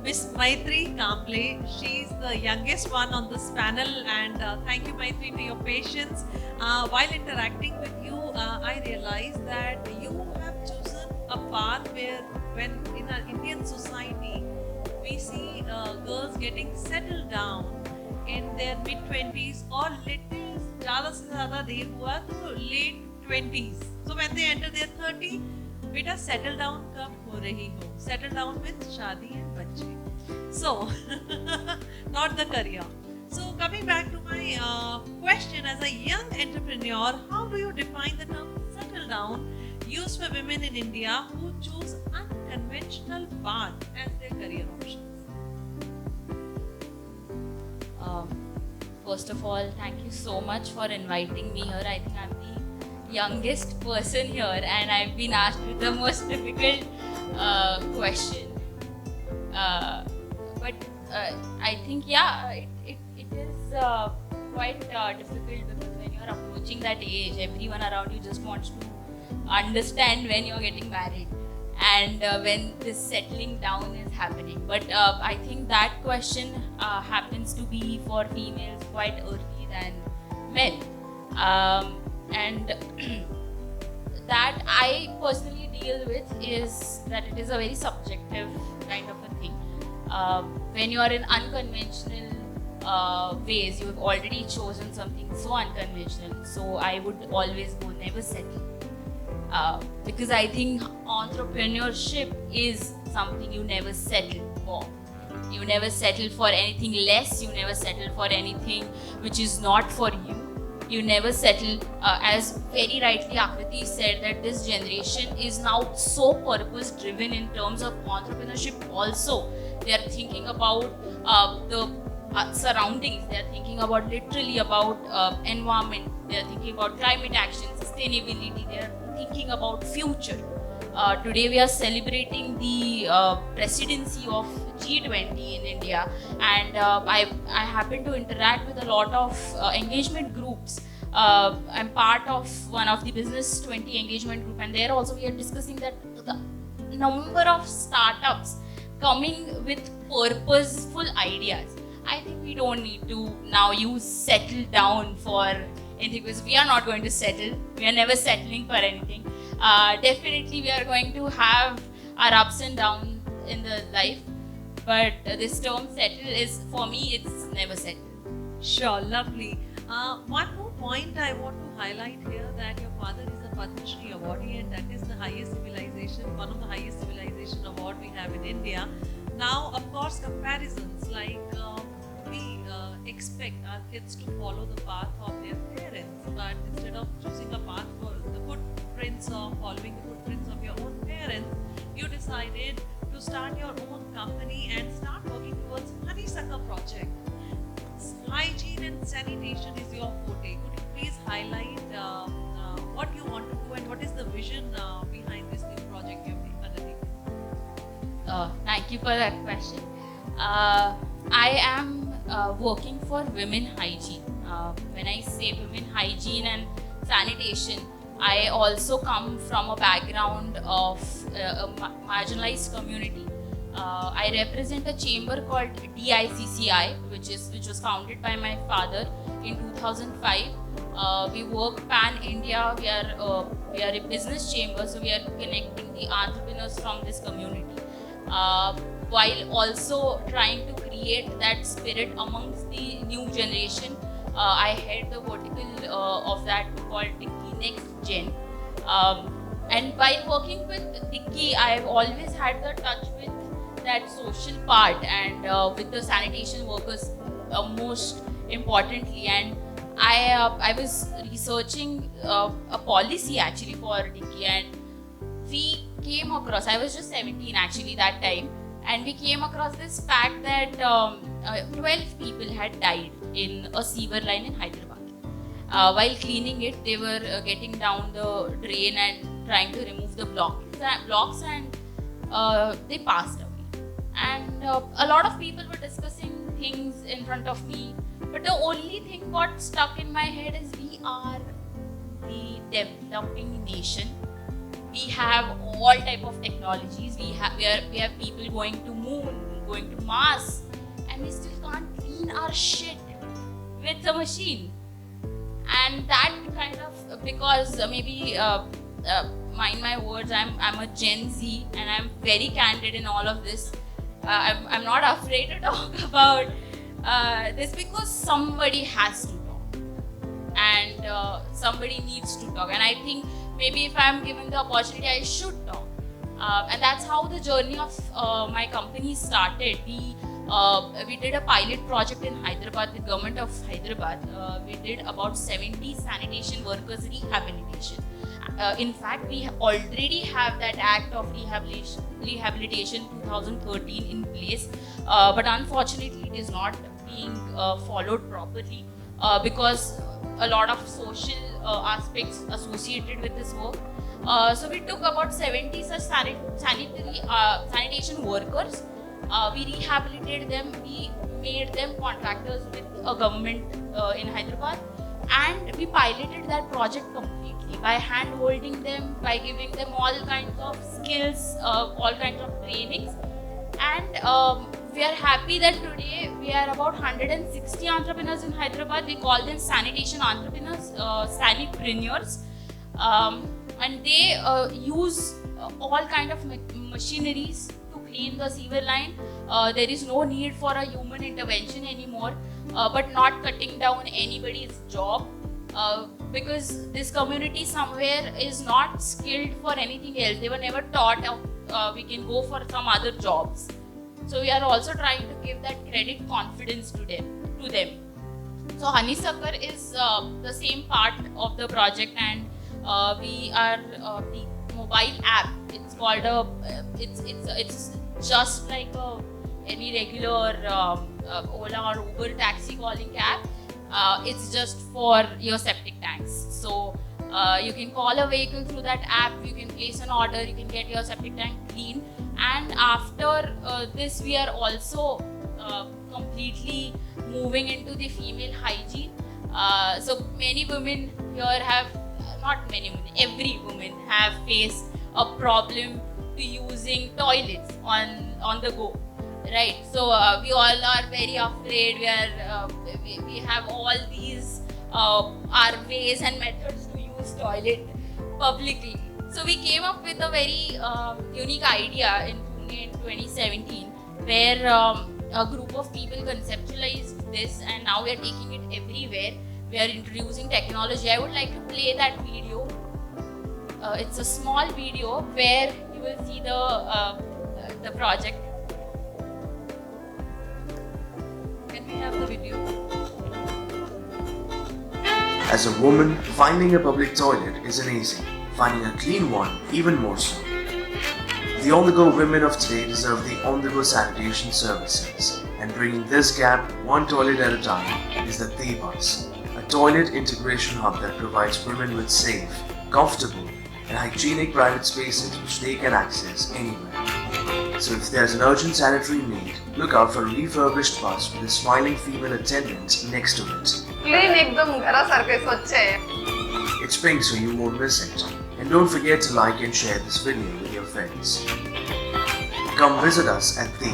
Miss Maitreyee Kamble. She's the youngest one on this panel, and thank you, Maitreyee, for your patience. While interacting with you, I realized that you have chosen a path where, when in our Indian society, we see girls getting settled down in their mid-20s or little ज़्यादा से ज़्यादा देर हुआ तो late 20s. So when they enter their 30, बेटा settle down कब हो रही हो? Settle down with शादी and बच्चे. So not the career. So coming back to my question, as a young entrepreneur, how do you define the term settle down used for women in India who choose unconventional path as their career options? First of all, thank you so much for inviting me here. I think I'm the youngest person here and I've been asked with the most difficult question. But I think, yeah, it is quite difficult because when you're approaching that age, everyone around you just wants to understand when you're getting married and when this settling down is happening. But I think that question happens to be for females quite early than men. And that I personally deal with is that it is a very subjective kind of a thing. When you are in unconventional ways, you have already chosen something so unconventional. So I would always go, never settle. Because I think entrepreneurship is something you never settle for. You never settle for anything less, you never settle for anything which is not for you. You never settle, as very rightly Akriti said, that this generation is now so purpose driven in terms of entrepreneurship also. They are thinking about the surroundings, they are thinking about literally about environment, they are thinking about climate action, sustainability, they are thinking about future. Today we are celebrating the presidency of G20 in India, and I happen to interact with a lot of engagement groups. I'm part of one of the Business 20 engagement group, and there also we are discussing that the number of startups coming with purposeful ideas. I think we don't need to now use settle down for anything because we are not going to settle. We are never settling for anything. Definitely we are going to have our ups and downs in the life, but this term settle is, for me, it's never settle. Sure, lovely. One more point I want to highlight here, that your father is a Padma Shri awardee, and that is the highest civilization, one of the highest civilization award we have in India. Now, of course, comparisons like we expect our kids to follow the path of their parents, but instead of choosing a path for the footprints of following the footprints of your own parents, you decided to start your own company and start working towards Honeysuckle project. Hygiene and sanitation is your forte. Could you please highlight what you want to do and what is the vision behind this new project you've undertaken? Thank you for that question. I am working for women hygiene. When I say women hygiene and sanitation, I also come from a background of a marginalized community. I represent a chamber called DICCI, which was founded by my father in 2005. We work pan-India. We are a business chamber, so we are connecting the entrepreneurs from this community, while also trying to create that spirit amongst the new generation. I head the vertical of that called Dicky Next Gen. And while working with Dicky, I've always had the touch with that social part and with the sanitation workers most importantly. And I was researching a policy actually for Dicky, and we came across, I was just 17 actually that time, and we came across this fact that 12 people had died in a sewer line in Hyderabad. While cleaning it, they were getting down the drain and trying to remove the blocks, and they passed away. And a lot of people were discussing things in front of me, but the only thing got stuck in my head is we are the developing nation. We have all type of technologies. We have people going to moon, going to mass, and we still can't clean our shit with a machine. And that kind of, because maybe mind my words, I'm a Gen Z and I'm very candid in all of this. I'm not afraid to talk about this because somebody has to talk, and somebody needs to talk, and I think maybe if I'm given the opportunity, I should talk. And that's how the journey of my company started. We did a pilot project in Hyderabad with government of Hyderabad. We did about 70 sanitation workers rehabilitation. In fact, we already have that Act of Rehabilitation 2013 in place, but unfortunately it is not being followed properly because a lot of social aspects associated with this work. So we took about 70 such sanitation workers. We rehabilitated them, we made them contractors with a government in Hyderabad, and we piloted that project completely by hand holding them, by giving them all kinds of skills, all kinds of trainings. And we are happy that today we are about 160 entrepreneurs in Hyderabad. We call them sanitation entrepreneurs, sanipreneurs, and they use all kind of machineries to clean the sewer line. There is no need for a human intervention anymore, but not cutting down anybody's job, because this community somewhere is not skilled for anything else. They were never taught we can go for some other jobs. So we are also trying to give that credit confidence to them. So Honeysuckle is the same part of the project, and we are the mobile app. It's called it's just like any regular Ola or Uber taxi calling cab. It's just for your septic tanks. So you can call a vehicle through that app, you can place an order, you can get your septic tank clean. And after this, we are also completely moving into the female hygiene. So many women here have, not many women, every woman have faced a problem to using toilets on the go, right? So we all are very afraid. We have all these our ways and methods to use toilet publicly. So we came up with a very unique idea in Pune in 2017, where a group of people conceptualized this, and now we are taking it everywhere. We are introducing technology. I would like to play that video. It's a small video where you will see the project. Can we have the video? As a woman, finding a public toilet isn't easy. Finding a clean one, even more so. The on-the-go women of today deserve the on-the-go sanitation services, and bringing this gap one toilet at a time is the T-Bus, a toilet integration hub that provides women with safe, comfortable, and hygienic private spaces which they can access anywhere. So if there's an urgent sanitary need, look out for a refurbished bus with a smiling female attendant next to it. Clean एकदम घरासारखे स्वच्छ आहे. It's pink so you won't miss it. And don't forget to like and share this video with your friends. Come visit us at the